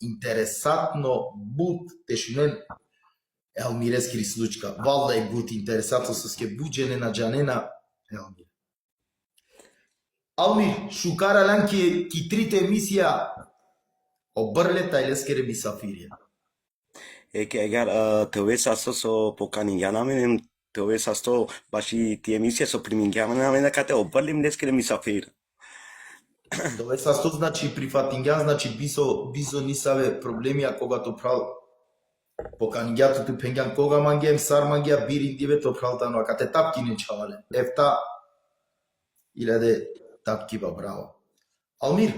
интересантно бут тешунен Елмирески случка. Валда е бут интересантно со ке буџене на џанена Елмир. Алмир, шукара лан ки трите емисија обрле тајлескере мисафирија. Eke eğer tövbe sasto so pokanin yanamenim tövbe sasto başı TMC so primin yanamenim kate oberlim deskele misafir. Тоа са што значи прифатингјан, значи бисо нисаве проблеми когато прал поканингјато ту пенгјан кога мангем сар мангја бирин дивето пралтано акате тапки не чавале. Ефта иладе тапки ба браво. Алмир,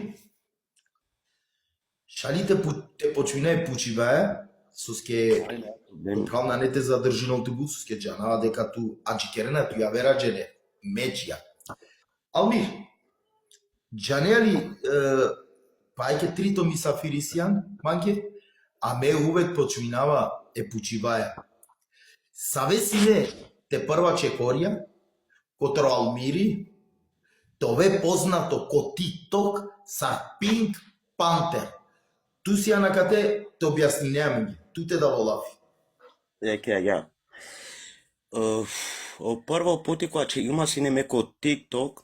шалите те почвине пучивае суске прална не те задржинол ту бут суске џана дека ту аџикерена ту ја вераџене меџја. Алмир, џанели пајке трито мисафирисјан манке, а ме увек почминава е пучиваја. Савесине те прва чекорија, котро Алмири, тове познато ко TikTok са Pink Panther. Ту си анакате те објаснинеа ту те да волави. Eke eğer o prvo puti koja će ima si neko TikTok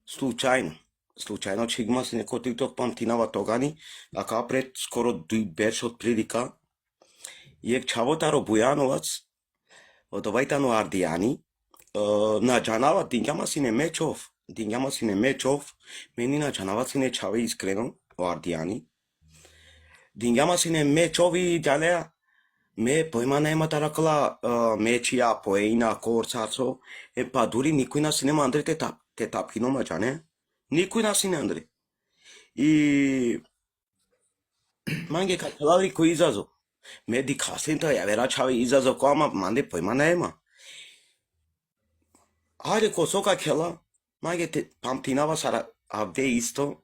случайно че има си neko TikTok памтинава тогани, а ка пред скоро дуј беш од прилика јек чавотаро Бујановац од овајтано Ардијани на џанава дињама си не мечов, мени на џанава си не чаве искрено о Ардијани. Дињама си не мечови џалеа ме појма нема таракла мечија поеина корцацо па дури никој нас нема андре те тапкино маџане. Никој нас не андре. И манге кајлари кој изазо. Ме ди касента ја вера чаве изазо коама манде појма нема. Ајде ко сока кела, манге те памтинава сара авде исто.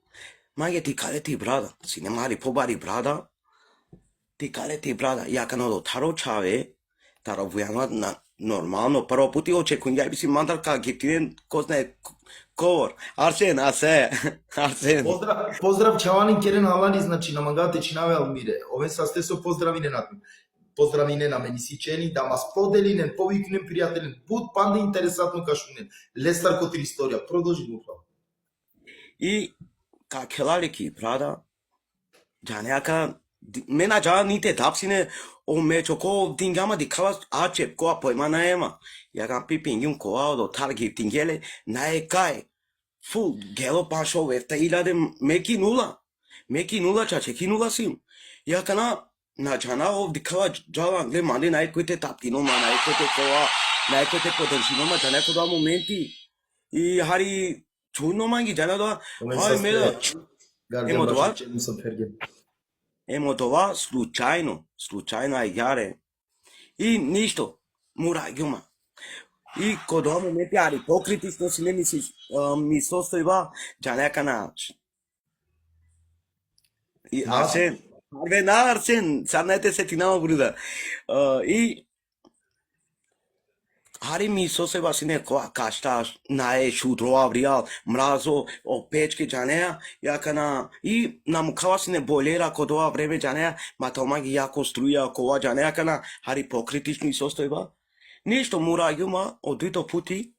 Манге ти каде ти брада, си не мари побари брада. Ти каде ти брада, ја канало таро чаве, таро вујанова на нормално, прво пути очекувам, ја би си мандар ка гетирен, ко знае, ковор. Арсен. Поздрав чавани керен алани, значи на мангате чинаве Алмире. Ове са сте со поздравине на поздравине на мене сичени, да ма споделинен, повикнен пријателен, пут панде интересатно кашунен. Лестар котир историја, продолжи му прavo. И ка келалики брада, џанеака мена џа ните тапсине о мечо ко дингама ди кава ачеп коа појма наема. Ја гам пипингјум коа до тарги тингеле наe кај. Фул гело пашо вефта иладе меки нула чаче ки нула сим. Ја кана на џана о ди кава џала гле манде наe коите таптино ма наe коите коа наe коите подржино ма џана кода моменти. И хари чуно манги џана да ај меда. Емо това случајно ајгаре. И ништо, мураѓума. И код ова моменти ари покритично си не ми состојба, џанека на и Арсен, Арсен, сарнете се ти нама бруда. И ари ми состојба си некоја кашта, наe шутро авријал, мразо, опечки џанеа, јака на и намукава си не болера код ова време џанеа, ма томаги јако струја кова џанеа кана, ари покритично и состојба. Ништо мураѓума од дуито пути,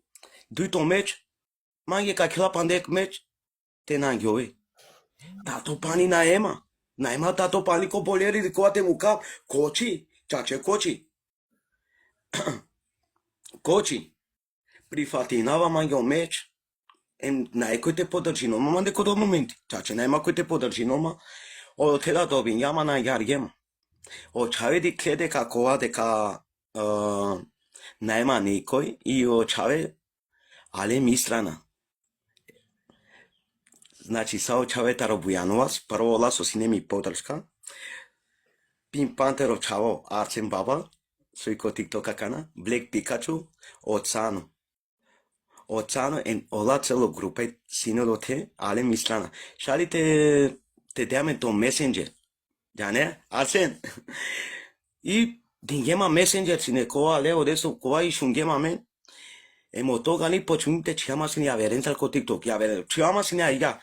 дуито меч, манги ка кела пандек меч, те наѓови. Тато пани наема тато пани ко болери кога те мука, кочи, чаче кочи, прифатинава манги о меч, нај кој те подржи нома, манде код моменти, чаче најма кој те подржи нома, од теда добин, јама на јаргема. Од чаве ди кледе какова дека најма никој и од чаве, але ми страна. Значи, са од чаве таро Бујановац, прво ола со сине ми подршка, Pink Panther од чаво Арсен Баба, сој ко TikTok кана, Black Pikachu, Оцано en ола цело група сино те, але ми страна. Шали те деаме до месенџер. Џане, Арсен. И дингема месенџер сине коа але одесо коа и шунгема мен. Емо тогани почмите чиама сине аверенцал ко TikTok, јаверен. Чиама сине ајга.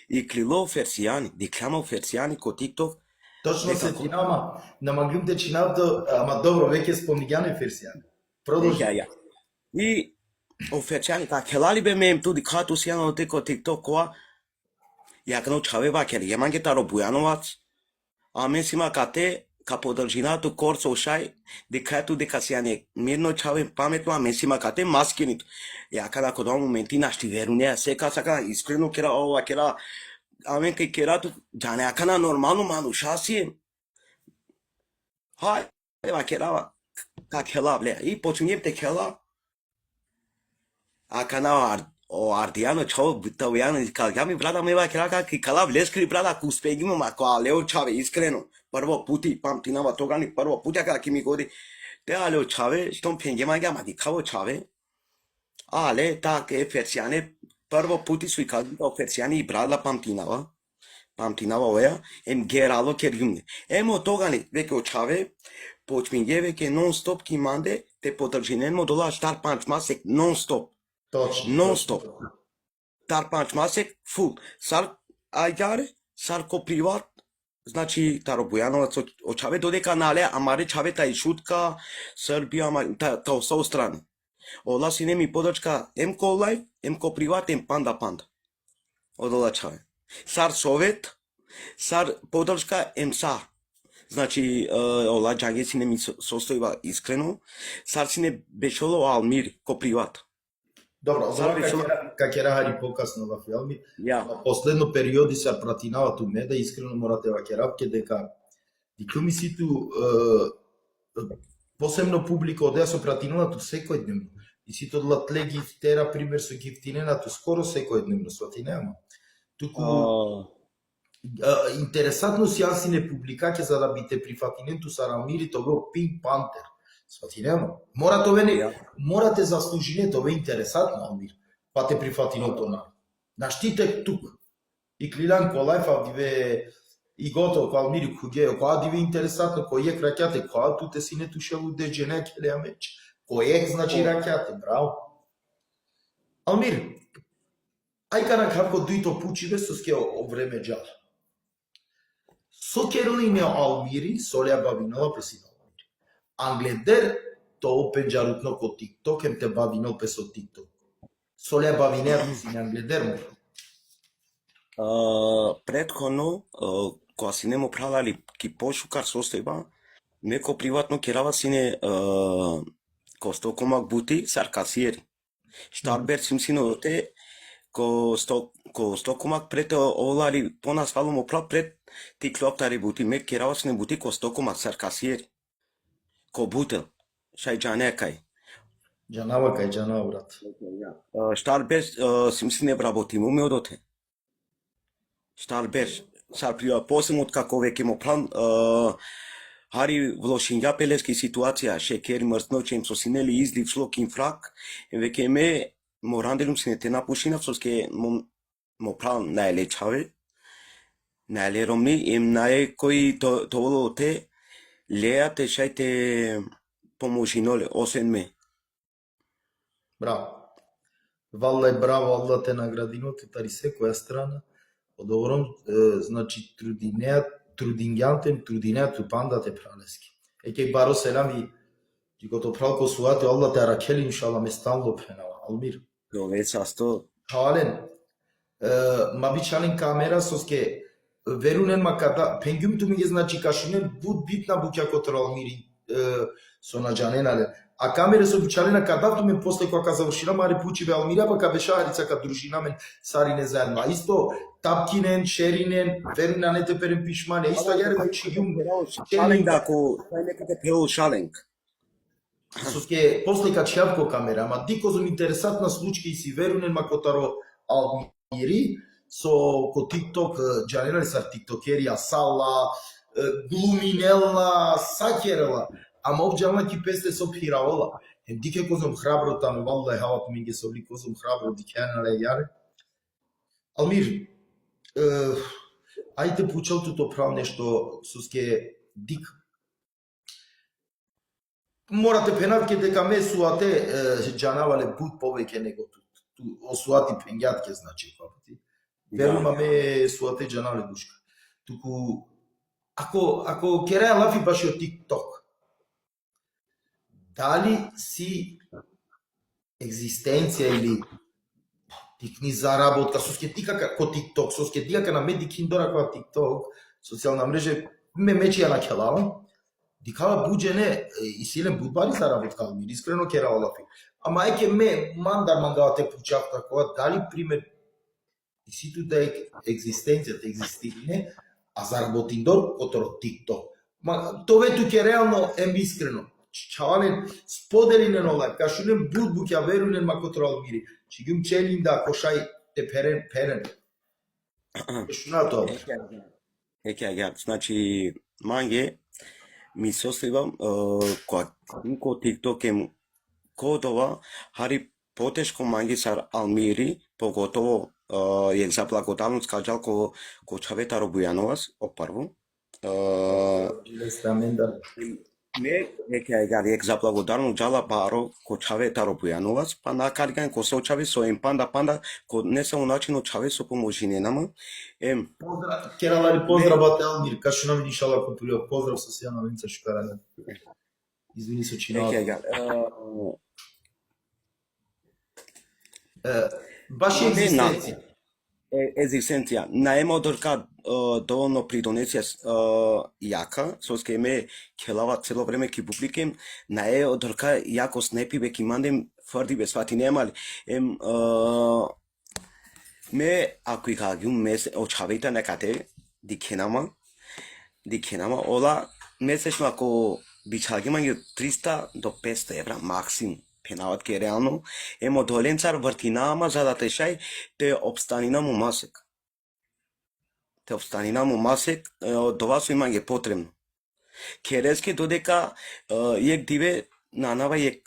И клило ферсијани, дикламо ферсијани ко TikTok. Точно се Некако. чинама, намагlimte чинавто, ама добро, веќе спомнигане ферсија. Продолжи. Ja. И оферчани та келали бе мем туди кату сијано теко TikTok коа ја кано чавева кели јаманге таро Бујановац, а мен сима кате ка подржинато корсо шај дека ту дека сијане мирно чаве паметно, а мен сима кате маскинит. Ја када кога моменти нашти веруне сека сака искрено кера ова кера а мен кај кера ту џане акана нормално манушаси. Хај, ева керава ка кела бле и почнем те кела. A canal o ardiano chau bitawiano kalgami brada meva kiraka ki kala leskri brada kuspegimo ma ko aleo chave iskreno prvo puti pamtinava togani prvo putaka kimi godi te aleo chave stom pengema ga madi khavo chave ale ta ke persiane prvo puti sui kalgi o persiani brada pamtinava oya em geralo kergimne emo togani veke o chave počmingeve ke non stop ki mande te podržinemo dola star panch masek non stop Точно. non-stop. Тар панч масек, фул. Сар ајгаре, сар ко приват, значи таро Бујановац очаве додека нале, амаре чаве тај шутка, Србија, та со страни. Ола си неми подрачка ем ко лайф, ем ко приват, ем панда. Одола чаве. Сар совет, сар подрачка ем са. Значи, ола џанге си неми состојува искрено, сар си не бешоло Алмир ко приват. Добро, ова како ќе ради покасно во филми. Ја. На последно периоди се пратинава ту меда, искрено морате ва керапке дека дикумиситу посебно публика одеа со пратинувато секојдневно. И сите одлатле ги тера пример со гифтиненато скоро секојдневно, свати нема. Туку интересантно сјаси не публикаќе за да бите прифатиненту са Рамири, тоа Пинк Пантер. Свати нема. Морате заслужине, тоа е интересантно, Алмир. Па те прифатиното на штите тук. И Клилан Колајф авдиве и готово, кој Алмири куѓе, кој авдиве интересантно, кој ек ракјате, кој туте си не тушелу деџене келеа меч. Кој ек значи ракјате, браво. Алмир, ајка на како дуито пучиве со ске о време джал. Со керолине Алмири, солја бавинала пресидал. Англедер то пенџарутно ко TikTok ем те бавино песо TikTok. Солја бавинеа си на Англедер му. Претходно, кога си немо правали ки пошукар состојба, неко приватно керава сине ко стокомак бути саркасиери. Штарбер симсино те ко стокомак пред олари понасвало му прав пред ти клоптари бути ме керава сине бути ко стокомак саркасиери. Ко бутел, шај џане кај. Џанава кај џанава, брат. Штарбер симсине работи му ме одоте. Штарбер, сар прива посебно како веќе му план, хари во Шинја пелески ситуација, шекери мртно, им со синели излив шлокин фрак, веќе ме моранделум сине те напушинав, со ске му план најле чаве, најле ромни, им нај кои тоа те леа те шај те помошиноле, освен ме. Браво. Валла е браво, Аллах те наградино, тари секоја страна. Одобром, значи, трудинеат панда те пралески. Еке баро селами, ти кото пралко суате, Аллах те ракели, иншалла, местан лопенава. Алмир. Дове састо. Хавален, ма бичален камера соске, верунен ма када, пенгюм ту миге значи кашунен, буд битна буќа котро Алмири, со наџаненален. А камере со бичалена кадавту мен после кога завршила мари пучи бе Алмира, па ка бешарица ка дружина мен сарине заедно. А исто тапкинен, шеринен, веруна не те перен пишмане, исто јаре чигум. Шаленг ако тај некаде пеол шаленг. Соске после ка чјавко камера, ма дико зом интересантна случка и си верунен ма котаро Алмири, со ко TikTok, џанерали сар тиктокерија, сала, глуминелна, сакерела. Ама обџална ки песте со пираола. Ем дике козом храбро таму, валлај хават минге со ли козом храбро дикенале јаре. Алмир, ајде пучал туто прав нешто соске дик. Морате пенавке дека ме суате џанавале пут повеќе него ту осуати пењатке значи папати. Верувам ме суате џанавале душка. Туку ако кереа лафи баш од TikTok, дали си екзистенција или тикни заработка, со ке ти како TikTok, со ке ти како на меди киндора како TikTok, социјална мрежа, ме мечија на келава, дикала буџене и силен будбари заработка, ми искрено кера олафи. Ама еќе ме мангава те пучак такова, дали пример и ситу да екзистенцијата екзистине, а заработиндор котро TikTok. Ма тове ке реално ем искрено. Чавален споделине на лайф, кашунен будбу ќе верунен ма котро алмири. Чигим челинда кошај те перен. Шуна тоа. Еќе, значи манге ми сосливам кога TikTok ем кодова хари потешко манги сар алмири, поготово је заблагодарно скаџал ко Чавета Бујановас, опарво. Не, јек заблагодарно джала баро ко Чавета Бујановас, па на карган ко се очави со ем панда, ко не само начино Чаве со поможиненама. Кералари поздравате Алмир, кашо нам иншала контулио, поздрав со сјана Венца Шукарана. Извини со чината. Баш екзистенција. Екзистенција. Наема дорка доволно придонесија јака, со ке ме келава цело време ки публикем, наe дорка јако снепи бе ки мандем фрди бе свати немали. Ме ако и кагјум ме очавите некаде дикенама, ола месечно ако бичагима 300 до 500 евра максимум. Пенават ке реално, емо доленцар вртинама за да тешај, те обстанина му масек. Това со има е потребно. Керески додека јек диве нанава јек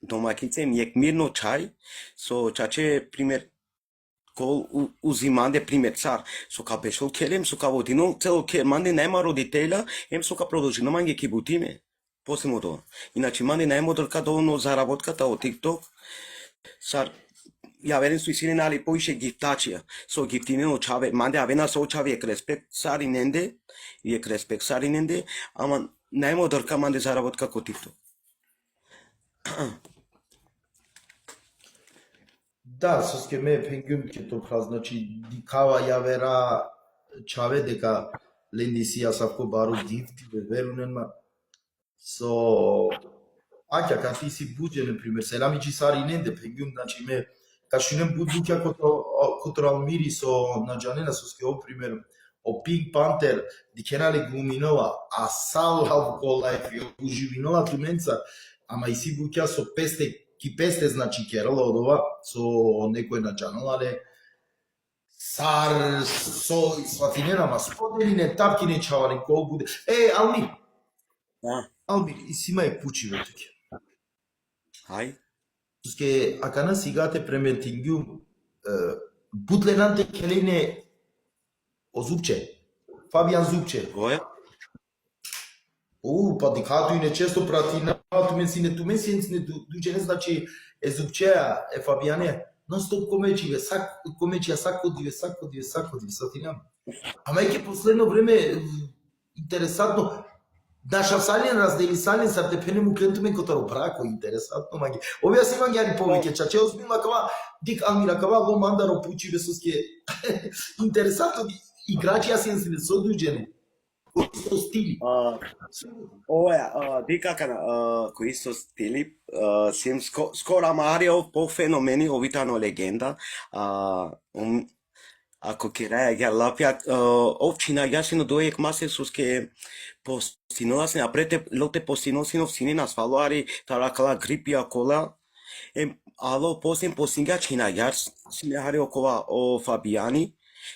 домакице, јек мирно чај, со чаче пример, кол узиманде пример цар, со ка бешол келем, со ка водино, цело ке манде нема родителја, со ка продолжино манге ки бутиме. После тоа. Иначе манде најмо дорка доволно заработката од TikTok. Сар, ја верен со силен али поише гифтачија. Со гифтинено Чаве, манде авена со Чаве ек респект сариненде, ама најмо дорка манде заработка ко TikTok. Да, со ке ме пенгјум ке тоа, значи дикава ја вера Чаве дека ленди си ја савко бару гифти, верунен ма со аќа ка ти си буџене пример селамичи сари ненде пенгјум, значи ме кашунем будуќа котро алмири со наџанена со скео пример о Pink Panther дикенали глуминова а салав колајф уживинова туменца, ама и си буќа со песте значи керала од ова со некој наџанала, але сар со сватинена ма споделине тапкине чавален кол буде. Алмир. Алмир, и си мај пучи ветуќе. Хај. Ске акана сигате прементингју бутленанте келене о Зупче. Фабијан Зупче. Која? Па дикату и не често пратина, тумен си не дуџене, значи е Зупчеа, е Фабијане, нон стоп комечиве, комечија сакодиве, сатинам. Ама еќе последно време интересантно, Дашавсален разделисален сар депене му клентумен котаро брако, интересантно маги. Овие си мангјари повеќе, чаче озбила кава, дик Алмира кава, во мандаро пучи бесоске. Интересантно, играчи јасен си не содуџене. Кои со стили. Ова дика кана, кои со стили, сим скора Марио по феномени, овитано легенда, ако ке реагија лапјат, опчина јасино доек масе суске постиноласне, а прете лоте постиносинов сини на свалуари, таракала грипија кола, ало посин постинга чина јас, синехари окова о Фабијани,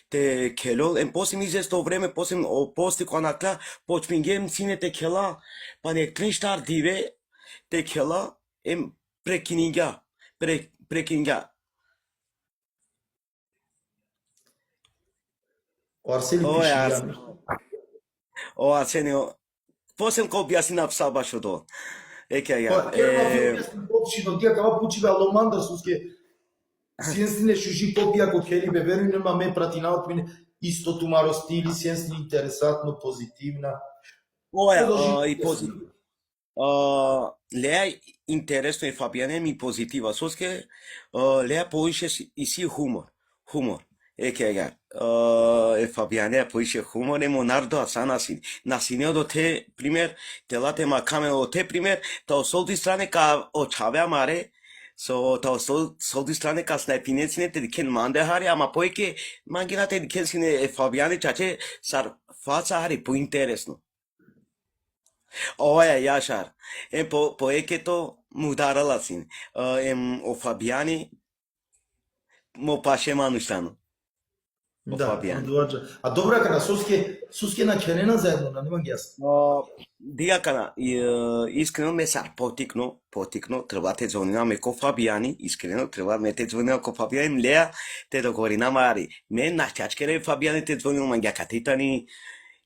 те келол, посин изесто време, посин пости која накла, почмингем сине те кела, па нек триштар диве, те кела, прекининга. O Arseni Pişiyan. O Arseni, posem ko objasni psa baš od Eke ja. Općino, tija kava pučive alomandar suske, sjenstine šuši kopija ko kelibe, verujem ma me prati naot mine, Isto tu maro stili, sensni interesantno, pozitivna. Ова Продолжи. и позитив. Леа интересно е Фабијане ми позитива. Соске леа повише и си хумор. Хумор. Га. Е Фабијане повише хумор е Монардо аса насин. Насинео до те пример, телате макаме о те пример, та солди стране ка очавеа маре, со та солди стране ка снайпинецine te diken mande hari ama poike mangina te diken sine e Фабијане чаче сар фаца hari по интересно. Ова е Јашар. По екето мударала син. О Фабијани мо паше мануштано. О Да, Фабијани. доаѓа. А добра кана соске на керена заедно, на нема ги јас. Дијакана, искрено ме сар потикно, треба те звонинаме ко Фабијани, искрено треба ме те звонинаме ко Фабијани, леа те договоринаме ари. Ме на чачкере Фабијани те звонил мангја катитани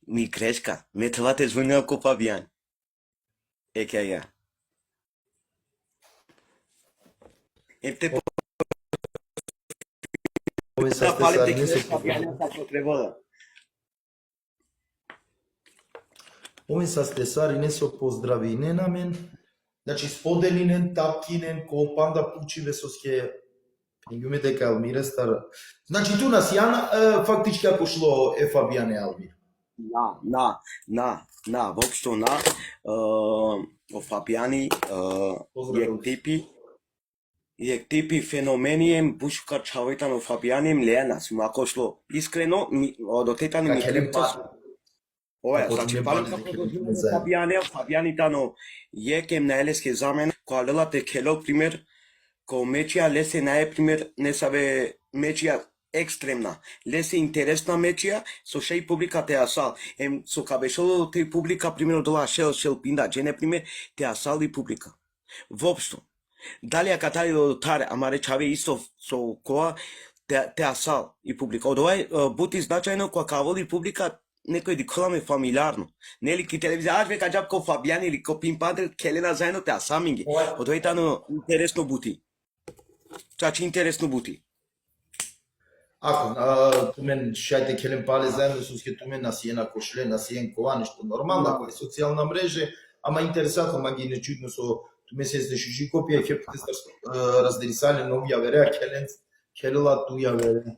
ми грешка. Ме треба те звонинаме ко Фабијани. Ја. Те Овие са палите стесари, не се Фабијани како треба да. Овие са стесари, не со поздрави не на мен. Значи споделинен, тапкинен, компанда пучиве соске прингуме дека Алмире стар. Значи ту нас Јана фактички ако шло е Фабијане Алмир. Воопшто о Фабијани, јек типи феномением бушка чавојтан о Фабијани леанас, ако шло искрено, до тетани ми клипца. Ова, значи палка продолжува Фабијани тано јекем на елеске замен, која лелате кело пример, ко мечија лесе наје пример, не сабе мечија екстремна, лесе интересна мечија, со шеј публика те асал. Со кабешо те публика, примерно дола шел пинда, джене пример, те асал и публика. Воопшто. Дали ја катари до таре, ама речаве исто со која те асал и публика. Од овај бути значајно која каволи публика, некој диколаме фамилиарно. Нели ки телевизија, аж века джаб ко Фабијани или ко Пимпандер, келена заедно те асаминги. Од овај тано интересно бути. Чачи интересно бути. Ако ту мен шајте келем пале заедно соске ту мен насиена кошле, насиен кова, нешто нормално, кој социјална мрежа, ама интересантно, ма ги нечудно со ту мен се здешуши копија, хепте раздерисале нови ја вереа келен, келела ту ја вере.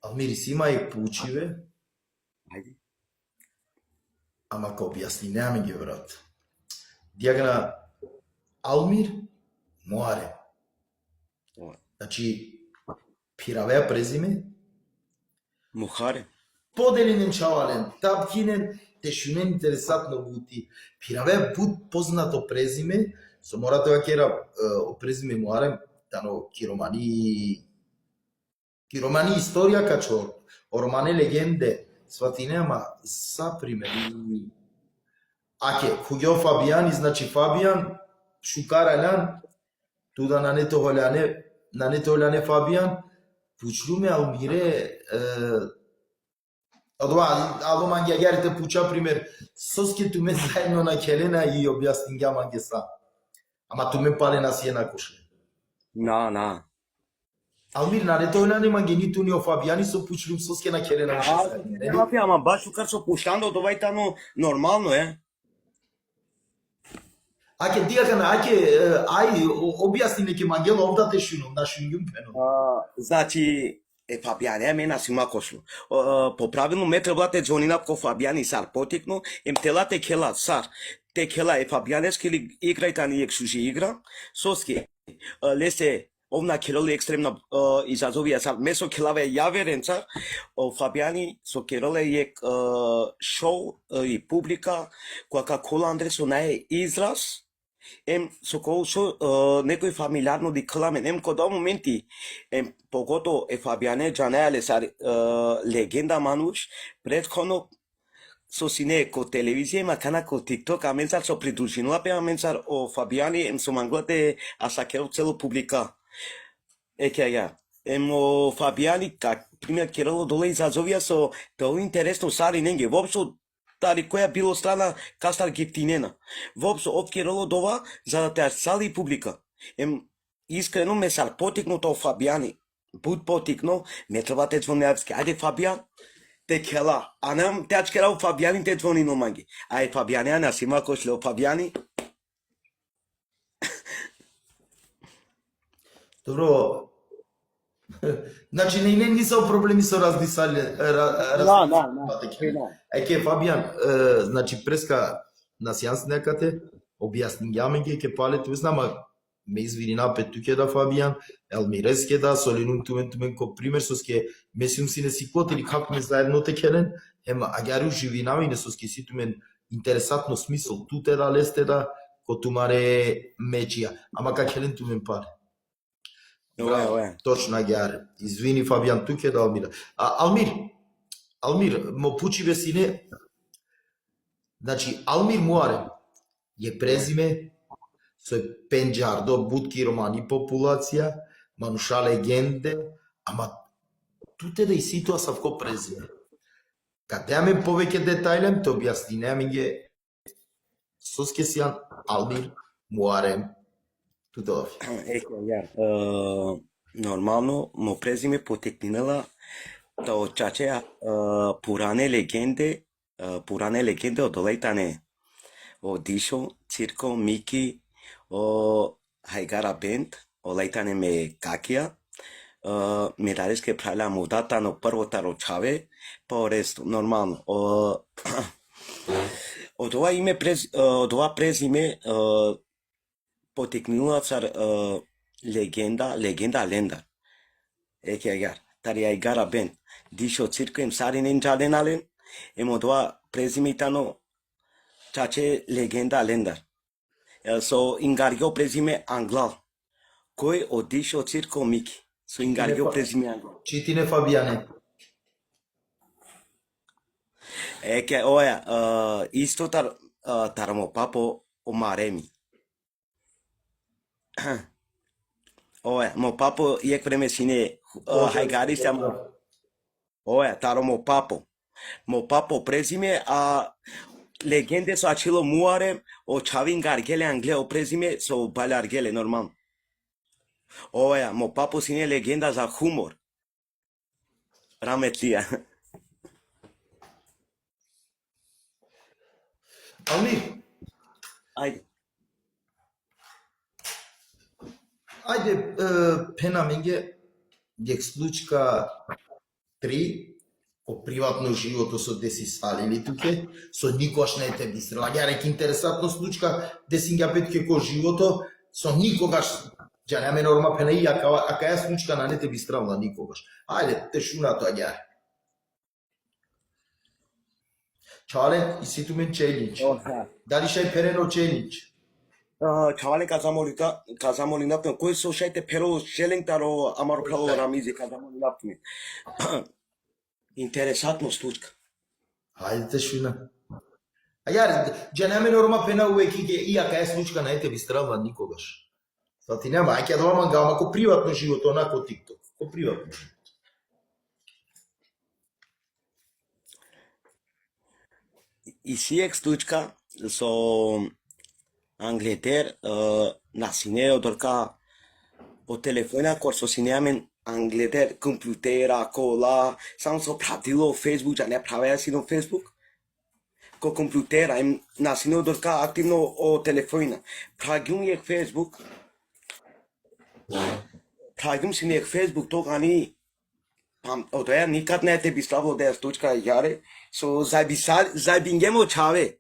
Алмир си има и пучиве, Ајде. ама ко објасни, нема ги брат. Дијагна Алмир Моаре. Значи, пиравеа презиме, Мухаре. поделинен чавален, тапкинен, тешунен интересантно бути. Пиравеа бут познато презиме, со морате га кера о презиме Моаре, тано киромани историја качо, ормане легенде, сватине, ама са примери. Аке, куѓо Фабијани, значи Фабијан, шукаралян, туда на нетоляне Фабијан, пучлуме Алмире, ало мангјагерите пуча пример, соске туме заедно на келена и објаснинга мангеса. Ама туме пале на сиена кошле. На. Алмир, на нетоляне мангени ни о Фабијани со пучлум соске на келена. Ама баш шукар со пуштандо, овај тано нормално е. Аке дијакана, ај објасни неке мангело овда те шунум, на шунгум пено. Значи, Фабијани, мена си макошло. По правилно ме треба те звонина ко Фабијани сар потикно, тела те кела сар. Те кела Фабијанески ли играјтани ексужи игра, соске лесе овна келоли екстремна изазовија сар, месо келаве јаверен цар, Фабијани со келоле јек шоу и публика, која како Андре со нај израз, со кој шо некој фамилиарно дикламен, ко до моменти, погото Фабијане джанеале сар легенда мануш, предходно со сине ко телевизија, ма кана ко TikTok, а мен цар со придружинува пе, а мен цар о Фабијани, со манглате, а са керо цело публика. Ја. О Фабијани, как пример, керало доле изазовија со тоа интересно сари ненге, воопшто дали која било страна кастар гифтинена. Воопшто од керало дова, за да те сали публика. Искрено ме сар потикнуто о Фабијани. Put poticno, me treba te zvonevski. Ajde Fabian, te kela. Anam te achkera u Fabiani te zvoni no mangi. Aj Fabiani ana sima košle o Fabiani. Добро. Значи не нисам проблеми со раздисале. Еке Фабијан, значи преска на сеанс некате, објаснуваме ќе палете, знама ме извини напет туке да Фабијан, Елмиреске да, Солинум тумен ко пример со ске месиум си не си котели како ме заедно те керен, ема агяру живинами не со ске си тумен интересатно смисол, туте да лесте да котумаре мечија, ама ка керен тумен паре. Точно агяре. Извини Фабијан туке да Алмира. Алмир, мо пучи весине. Значи, Алмир Муаре е презиме со пенџардо, будки, романи, популација, мануша легенде, ама туте да и ситуа савко презиме. Каде аме повеќе детајлем, те објаснинеаме ги соске сијан Алмир Муаре. Нормално, мо презиме потекнинала да очаче пуране легенде од олејтане о Дишо, Цирко, Мики, о Хајгара Бенд, олејтане ме Какија, медалиске правила мудата, но првота рочаве, по ресту, нормално. Од ова презиме потекнила цар легенда лендар. Еке агар, тари Хајгара Бенд, Дишо, Цирко, им саринен джаденален, емо тоа презимитано чаче легенда лендар. Со ингаргио презиме Англал, кој од Дишо, Цирко, Мики. Со ингаргио презиме Англал. Читине Фабијане. Еке, оја, исто тарамо папо о Мареми. Оја, мо папо иек време сине Хајгари сам. Оја, таро мо папо презиме, а легенде со Ачило Муаре, о Чавин Гаргеле Англе о презиме со Баларгеле нормално. Оја, мо папо сине легенда за хумор. Раметлија. Алмир. Ајде, пена менге случка 3 о приватно живото со деси салили туке, со никогаш не те бистрела. Ја реки интересатно случка, десин ја петке ко живото, со никогаш, ја неме норма пена и ака ја случка на не те бистрела никогаш. Ајде, те шуна тоа ја. Чале, и си тумен челлендж. Дали шај перено челлендж? Чавале казамоли наптме, кој слушајте перо шелентаро амаро право рамизи казамоли наптме. Интересатно случка. Хајде те шуна. А ја, ја неме норма пена увеќе ќе и ака е случка на ете бистрала никогаш. Фати нема, ај ќе дома ама ко приватно живото, онако TikTok, ко приватно живото. И сиек случка со Англетер на синео дорка о телефона кор со синеамен Англетер компјутера, кола, само со пратило Facebook, ја не правеа си на Facebook. Ко компјутера им на синео дорка активно о телефона. Прагјум јек Facebook. Прагјум си нејек Facebook тогани од ја никад не те биставо да ја случка јаре со зајбингемо чаве.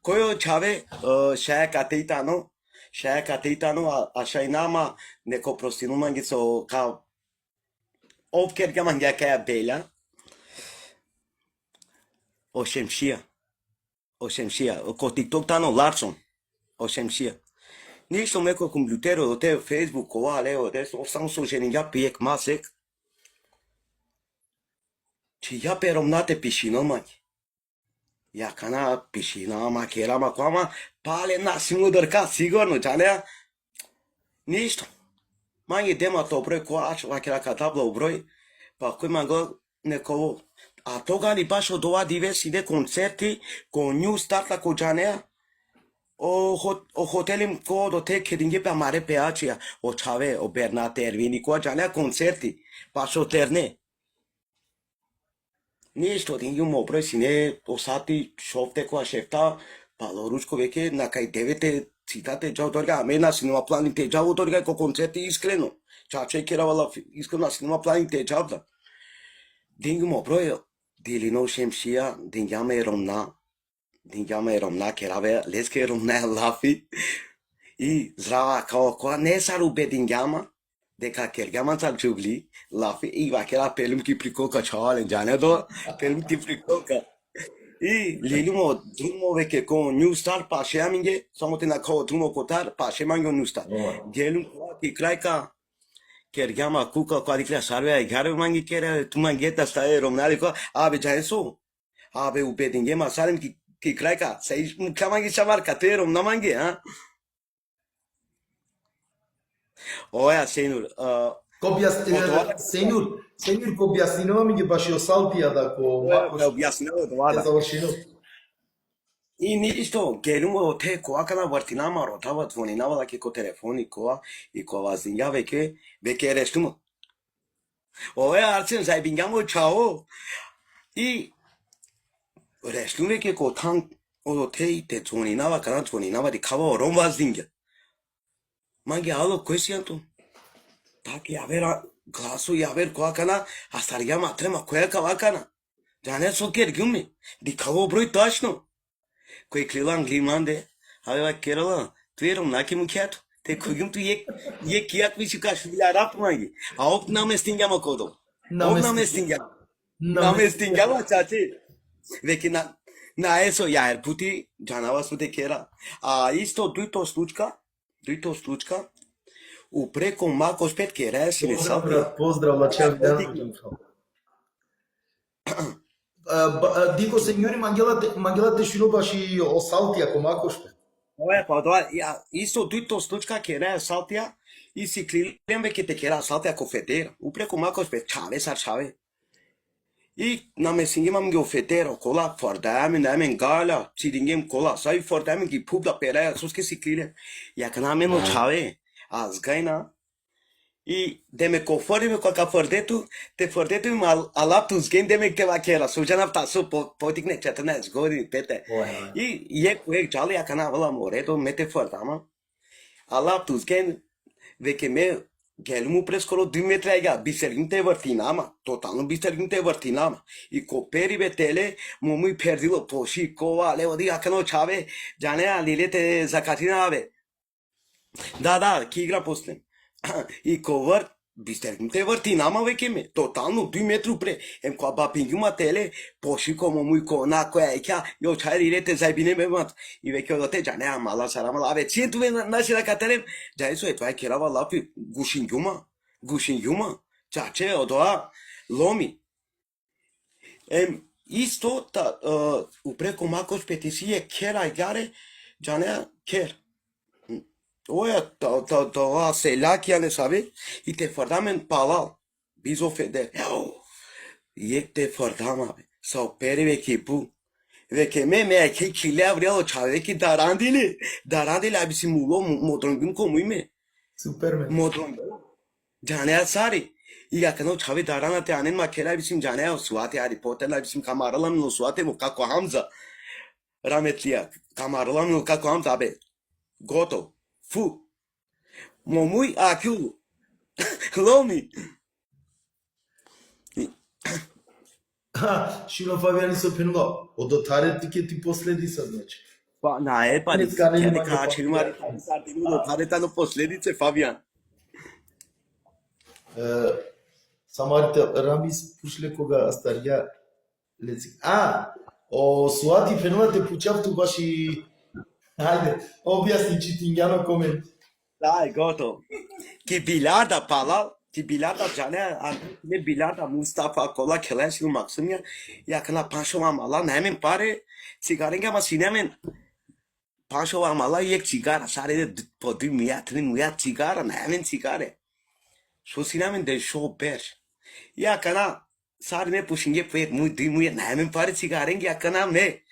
Кој чаве шаја катеитано, а шај нама неко простинуманги со као овкерга мангја каја белја. O Шемшија, ко TikTok тано Ларсон, о Шемшија. Ништо некој компјутеро, до те Facebook, ова, лево, десно, само со женија пиек масек. Чи ја пером нате пишино, мањи. Ја кана пишина, макера, макоама, пале насилно дрка, сигурно, чанеа. Ништо. Мањи дема то број, која ачо макера катабла у број, па кој манго неково. А тогани баш од ова диве сиде концерти, ко New Start, ко джанеа, o hotelim ko do te kedinge pe amare pe açia o çave o Bernate Ervini ko canea concerti pașo terne. Niște din mo presine o sati șofte cu aștepta palorușco veche na kai devete citate jau dorga amena cinema plan te jau dorga co concerti iskreno. Ceea ce era la iskreno cinema plan te jau da. Din mo pro dilino shemshia din yame romna Dingjama Romna kerave leske Romna lafi i zdrava kao koa ne sarube dingjama deka kergama sak jugli lafi i vakera pelum ki prikoka chale jane do pelum ki prikoka i lilumo drumo veke ko new star pashe aminge samote na ko drumo kotar pashe mango new star gelum ki kraika kergama kuka ko adikla sarve gare mangi kere tu mangeta sta Romna ko abe jaeso abe ube dingjama salim ki kraika sei mukamangi chamar katero namangi ha oya senur Senjur, ko objašnjava mi je baš i o Saltija ko objasnilo doada završino. и ништо гелумо те коакана вартинама ротава звонинава лаки ко телефони коа и ко вазинја веќе рештумо оја арцен зајбингамо чао и reštun veke ko tan o te te звонинава kana звонинава ди кава ром вазинја манги ало којсијанто таки авера гласу јавер коакана астарјама трема која кавакана Jane soker gumi di kavo broj tačno koji klilan glimande ave Kerala tuerom naki mukiato te kugum tu ye kiak mi shukash bila rap mangi aop name stingama kodo aop name stingama chache veki na eso yaer puti janava sute kera a isto duito slučka u preko mako spet kera si ne Pozdrav la čel Dico signori mangelate šunoba și o saltia com acoște. Oia, pa doar, isto duito slučka kera saltia i si klilem veke te kera saltia ko fetera u preko mako spet chave I na me singem o fetero cola fordame namen gala sidingem cola sai fordame ki publa pera suske siklile ya kana me no chave azgaina I deme conforme com a fordetu te fordetu alaptus game deme que vaquera sujana tá so potik ne chatna zgodi pete I je jali ya kana vala moreto mete fordama alaptus game veke me Gelmu preskoro 2 metre aiga bisergin te vartinama totalno bisergin te vartinama I koperi betele mumui perdilo poshi kova le odi akano chave jane alile te zakatina ave da kigra postem I cover bistergin te vartinama veke me totalno 2 metru pre em ko bapinguma tele poshi como mui kona ko aikia yo chaire te zaibine me mat I veke odote jane amala sarama ave chintu na shira katerem jai so etva kerava lapi gushinjuma chache odoa lomi isto ta upreko makos petisie kera igare jane ker Oia, ta selachia ne sabe I te fordamen palal bizo feder Iek te fordama sau peri vekipu Veke me ke kile avrelo chave ki darandile abisi mulo modrongum komuime Superman modrongum Jane sari Ia kano chave darana te anen makela bisim jane suate Harry Potter la bisim kamaralam no suate mo kako Hamza Rametlia kamaralam no kako Hamza be goto Fu Momui aquilo Lomi Și la Fabian se penula o dotare ti posledi sad znači. Pa na pa ne kačil mari sardilu dotare tano posledice Fabian Samarite Ramis pušle koga astarja lezik. O suati penula te puceam tu bași Hajde, objasni Citingiano coment. Dai, goto. Ki bilarda palal, ki bilarda jane, ne bilarda Mustafa kola keleş maksum ya kana panşova mala nemin pare sigarenga ma sinemen panşova mala yek sigara sare de podi miyat sigara nemin sigare. So sinemen de show ber. Ya kana sare ne pushinge pet muy nemin pare sigarenga ya kana me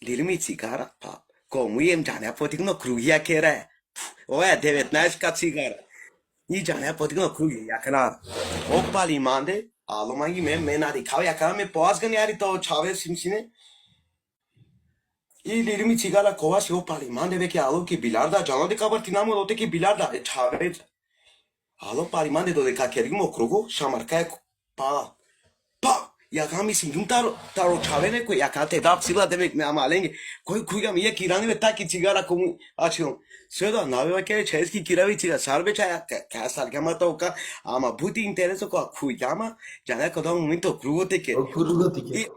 Lilimi sigara pa Кому jem џаня потигно кругија кере. Ова е 19-ка цигара. И џаня потигно круги, јакана. Опали манде, ало манги ме нарикао, јакана ме поазгани ари тоа чаве симсине. И лирими цигара кова си опали манде веќе ало ке биларда, џано дека бартинамо доте ке биларда, чаве. Ало пали манде додека кергимо круго, шамарка е па. Јака мислим дум таро чавене кој јака те дав сила демек ме амаленге. Кој куга ми е кирани ве таки цигара кому ачилом. Седа навева ке чески кирави цигара сарбе чаја ка саргама тока, ама бути интересо која кујама, џане кога моментот круго теке. Круго теке.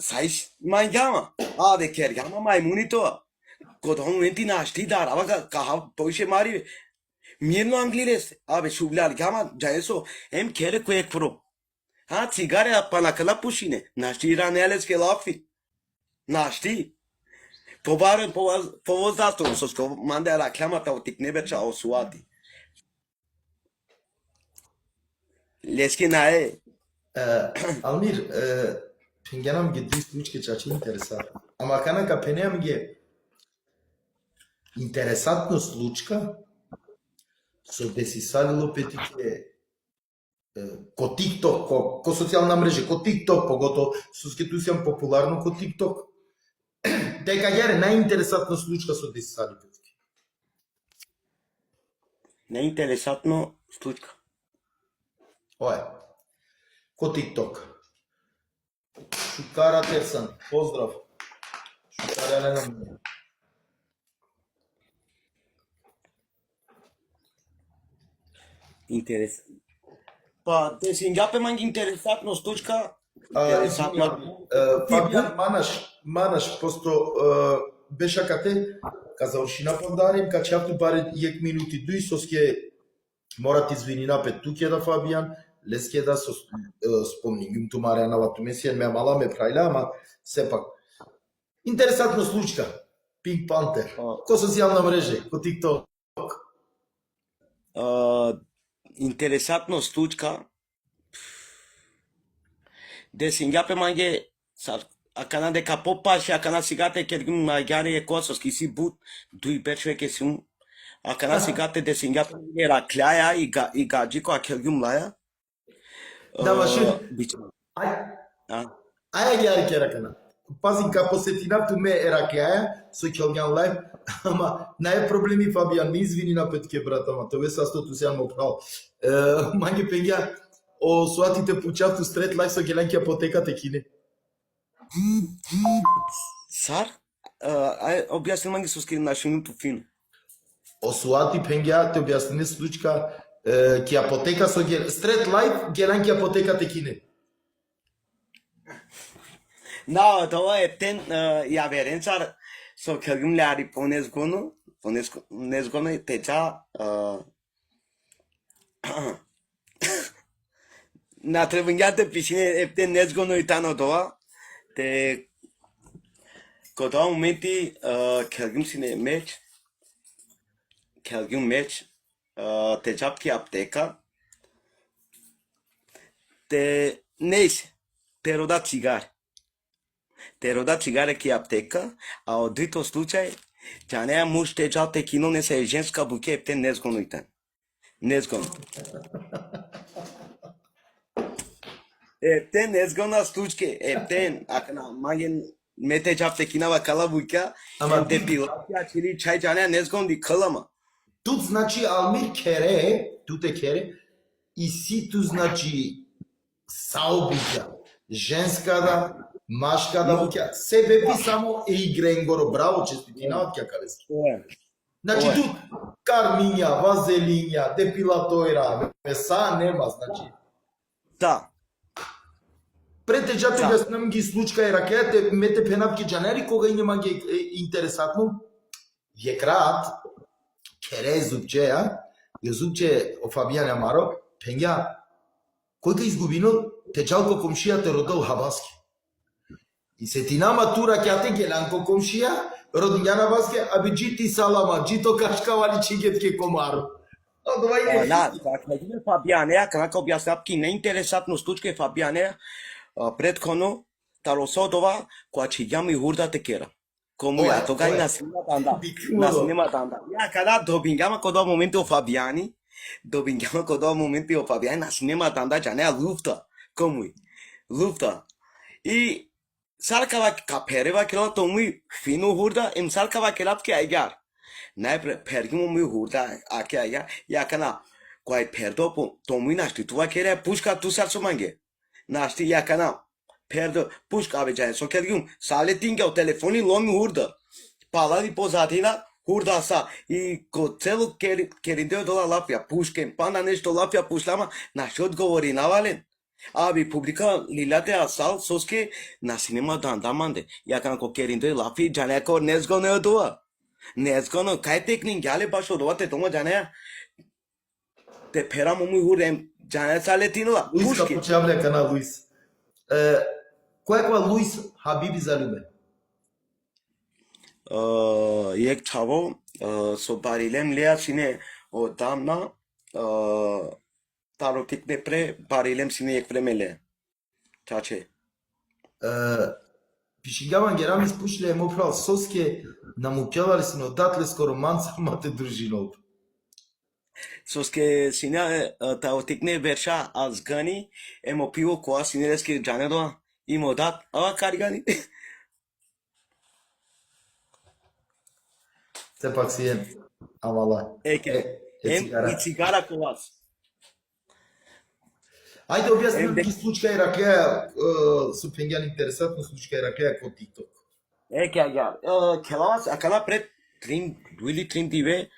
Сајс мајгама. Аде кергама мајмунито. Кога моменти нашти дарава ка поише мари. Mirno anglires, abe şublar gama jayeso hem kere koyek pro. Ha cigare panakala pushine. Nashti iraneles ke lafi. Nashti. Povoz dasto sosko mande reklama ta tikne becha o suati. Leski nae. Almir, pengenam gedi slučke čači interesat. Ама канака пенеам ги интересатно случка со десисалило петике ко TikTok, ко социјална мрежа, ко TikTok, погото со сам популарно ко TikTok. Дека јаре најинтересатно случка со десисали петике. Најинтересатно случка. Ое. Ко TikTok. Шукара Терсан, поздрав. Шукара Елена. Интерес. Па, те си ингапе манги интересатно случка. Фабијан Манаш, просто беша кате, ка завршина подарим, ка чафту баре 1 минути дуј, соске морат извини напет туке да Фабијан, леске да со спомним тумаре на ватумесија, ме мала ме прајла, ама сепак. Интересатно случка, Pink Panther, ко социјална мрежа, ко TikTok. Интересатно случка. Де сингапе манге акана дека попаше акана сигате кергим мајгари е косос ки си бут дуи бечве ке сум акана сигате де сингапе манге раклаја и гаджико а кергим лаја. Да, ваше. Биче. Аја ги ари керакана. Пазим ка посетина ту ме ераклаја со келган лајв, ама нај проблеми Фабијан, ми извини на петке брат, ама тоа састо ту сеан мопрал. Манге пења о суатите пучавту стрет лајв со геланки апотеката кине. Сар? Објасни манги со ски нашинуту фин. О суати пења те објасни случка ки апотека со стрет лајв геланки апотеката кине. No, тоа е тен ја веренцар со келгим ляри понезгоно и теча на требињате пишине ептен незгоно и тано тоа те кога моменти келгим сине меч те чапки аптека те нейсе те рода цигар ки аптека, а од двито случај, тя не е муж те джалте кино, не се е женска буке, ептен незгоно и тен. Незгоно. Ептен незгона случке, ептен, ако на маген мете джалте кинава кала бука, Ама депилација, чили чај джане незгон ди калама. Тут значи Алмир кере, тут е кере, и си ту значи саобиќа, женската, машката буќа, себе би само игренгоро, браво, честитина од ќе калески. Значи тут кармиња, вазелиња, депилатојра, меса нема, значи. Да. Претежате објаснам ги случка и ракејате мете пенапки џанери кога и нема ги интересатно. Ја краат кере зубчеја, ја зубче о Фабијан Амаро, пења кој га изгубино течалко комшија те родол Хабаски. И се ти нама тура ќе те геланко комшија, родињана баске, аби джити салама, джито кашкавали чигетке комаро. Да, Фабијане, како објаснапки неинтересатно случка Фабијане, предходно, таросодова, која ќе јами хурда те кера. Como Oia, ia, togai oia. na cinema anda. Bicudo. Na cinema anda. Ia cara dobingama quando o momento o Fabiani. Dobingama quando o momento o Fabiani na cinema anda já né a luta. Como luta. E salkava kapereva kilo tomui fino hurda em salkava kelap que aigar. Na pergimo mu hurda aqui aigar. Ia kana quai perdo tomui nasti tua querer puxca tu salso mangue. Nasti ia kana perdo puxca ave já só que sale tinga o telefone lomi hurda. Palavra posatina hurda sa e celo querendo do lapia puxque pana nesto lapia puxlama na shot govorina valen. Abi publica lilate asal soske na cinema danda mande. Ya kan ko querendo lafi jane ko nesgo ne doa. Nesgo no kai teknin gale basho doa te toma jane te pera mumu hurem jane sale tino la Luis puxque. Capucciavle canal Luis. Qual é o Luis Habib Zalume? Yek chavo so barilem lea sine o damna tarotik de pre barilem sine yek premele. Chache. Пишигаvan герами спушле емопрал соске намукјавали си но датле скоро манца мате дружинол. Soske sine tarotik ne versa azgani emo pivo koa sine reski jane doa imo dat ava karigani. Сепак си е амала. Eke em цигара. i cigara koas. Ајде објасни ми случка Ираклија, со пењан интересантно случка Ираклија кон TikTok. Eke agar. Kelas akala pred 3 или 3 dive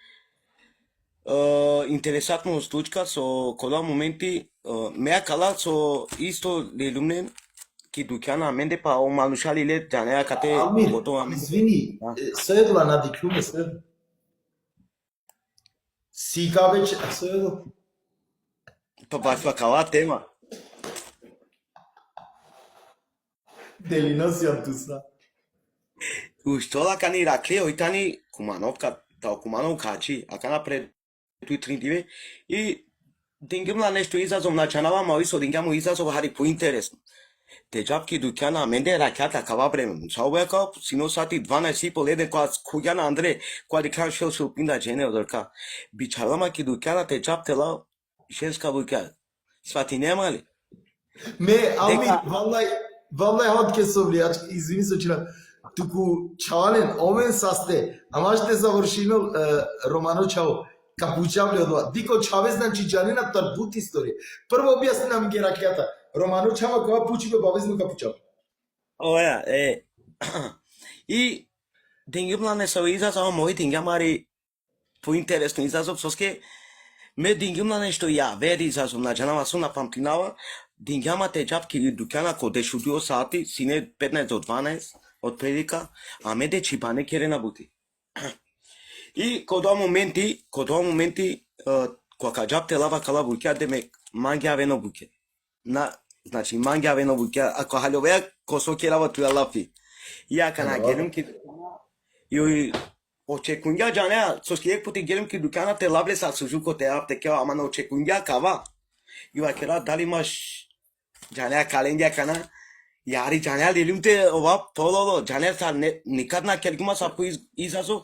интересантно случка со кола моменти меа кала со исто лелумнен ки дукјана менде па о манушали ле јанеа кате Амир, готова. извини, седла на диклуме се. Сика веќе седла. Па баш кала тема. Делина си антуса. Устола кани ракле оитани кумановка та куманов качи акана пред туи 3 диве и дингимла нешто изазов начанава ма исо дингаму изазов хари по интересно. Тежапки дукјана менде раката кава време. Саубека сино сати 12 и пол еден кога куѓана Андре кога дикан шел пинда джене одорка. Бичалама ки дукјана тежап тела женска бука. Свати нема ли? Ме, Амир, валлај ход ке собли, извини се чина. Туку чален, омен састе, ама ще завршинол Романо Чао, Капучавле одова. Дико Чаве значи джанина тарбут историја. Прво објасни нам ги ракјата. Романо Чао кога пучи бе бавезно Капучав. Оја, И дингимла не со изазов мој дингамари по интересно изазов соске ме дингимла нешто ја вери изазов на джанава суна памтинава дингама тежапки дукјана ко дешудио сати сине 15 до 12 од предика, а меде чипане кере на бути. И кога моменти, кога джап те лава кала буќа деме мангја вено буќе. Значи мангја вено буќе, ако халјовеа косо керава туја лафи. Ја кана гелим ки и очекунѓа џанеа, со скиек пути гелим ки дукана те лабле са сужуко те апте кева, ама на очекунѓа кава. И вакера дали имаш џанеа каленѓа кана, Јари џанеа дилимте ова пололо, џанеа са никад на келгума са по изазов,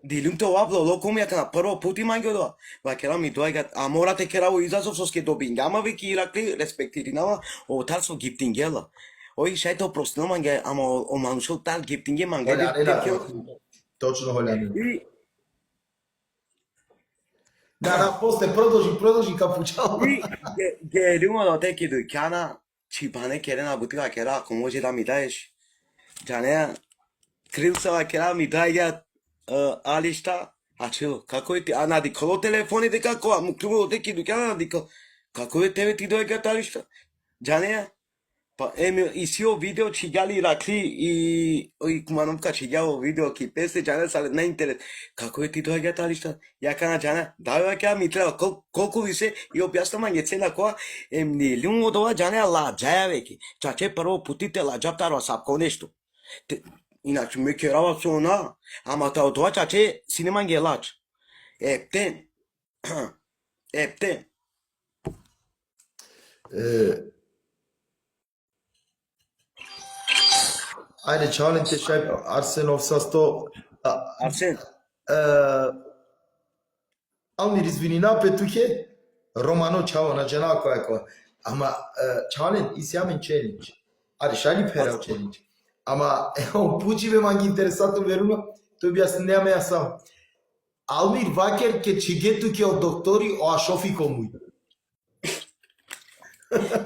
дилимте ова лоло кому ја кана прво пути манге доа. Вакера ми доаѓа, а морате кераво изазов со ски добингама веки Иракли, респектиринава, овотар со гиптингела. Ој шајто простино манге, ама о манушол тал гиптинге манге. Точно Холјанина. И Да, после продолжи Капучав. И гелума до теки дукјана, чипане кере на бутика кера, ако може да ми даеш. Џанеа, крилцава кера ми дајаат алишта, а чело, како е ти, а на диколо телефони дека која, му клюмо до теки дукјана на диколо, како е тебе ти дојаат алишта? Џанеа, па и сио видео чиѓали Иракли и кумановка чиѓаво видео ки песте џанеа са на интерес. Како е ти доаѓаат алишта? Ја кана џанеа, давај ќе ми треба колку ви се и објаснам ги цена која ни лум од ова џанеа лаџаја веќе. Чаче прво путите лаџаптарва сапко нешто. Иначе ме керава со она, ама та од тоа чаче синема ги лаџ. Ептен. Ајде, чален те шај Арсенов са 100. Арсен, Алмир, извини, напет туке. Романо чао на жена која која. Ама, чален, и сјамен челендж. Ајде, шајни перал челендж. Ама, ево, пучи ме манги интересатно, верувам, тој би јас неаме ја сам. Алмир вакер ке чиге туке од доктори о ашофи комуј.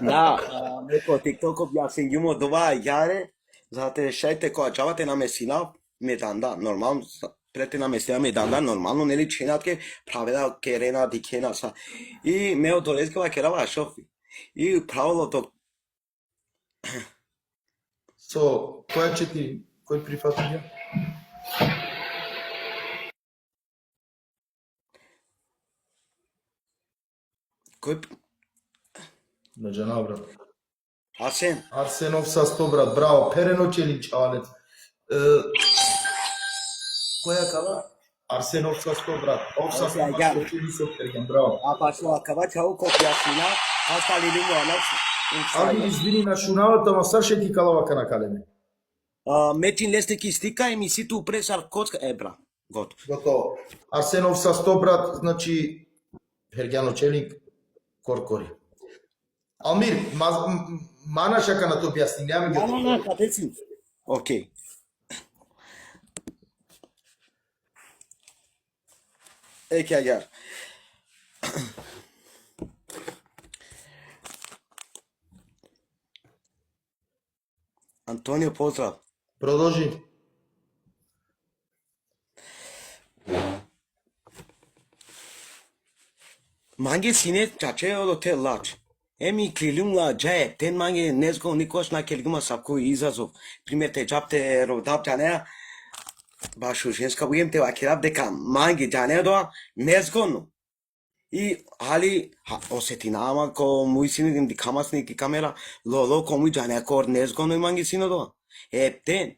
да, neko TikTok objašnjenjujemo dva jare, zato šajte ko čavate na mesina, medanda, normalno, prete na mesina medanda, normalno, neli čenatke, pravila kerena, dikena sa. I meo doleskova kerava šofi. I pravilo to, So, која 4? Кој прифати ја? koji, На жена, брат. Arsen, Арсенов са 100, брат. Браво. Перено челендж, чалец. Која кава? Арсенов са 100, брат. Ов са 100, Ја, ја. брат. Челендж со Перген, браво. a pa što akava čao ko pjasina, hasta li limo anac, Али, извини, на шуналата, ама са ше ти калавака на калеме. Metin lesteki stika emisitu presar kocka, bra, gotovo. Готово. Арсенов са 100, брат. Значи, Пергјано челик, Коркори. Алмир, манашака на то објасни, нема ги. Na, kapeci. Okej. Eke agar. Antonio, pozdrav. Продолжи. Mange sine čačeo do te lač. Еми клилюмла джае, тен манге незго никош на келгума сапко изазов. Пример те джапте родап джанеа, башу женска буем те вакирап дека манге джанеа доа незгоно. И хали осетинама ко муј сини ди камасни ки камера, лоло ко муј джанеа кор незгоно и манге сино доа. Тен.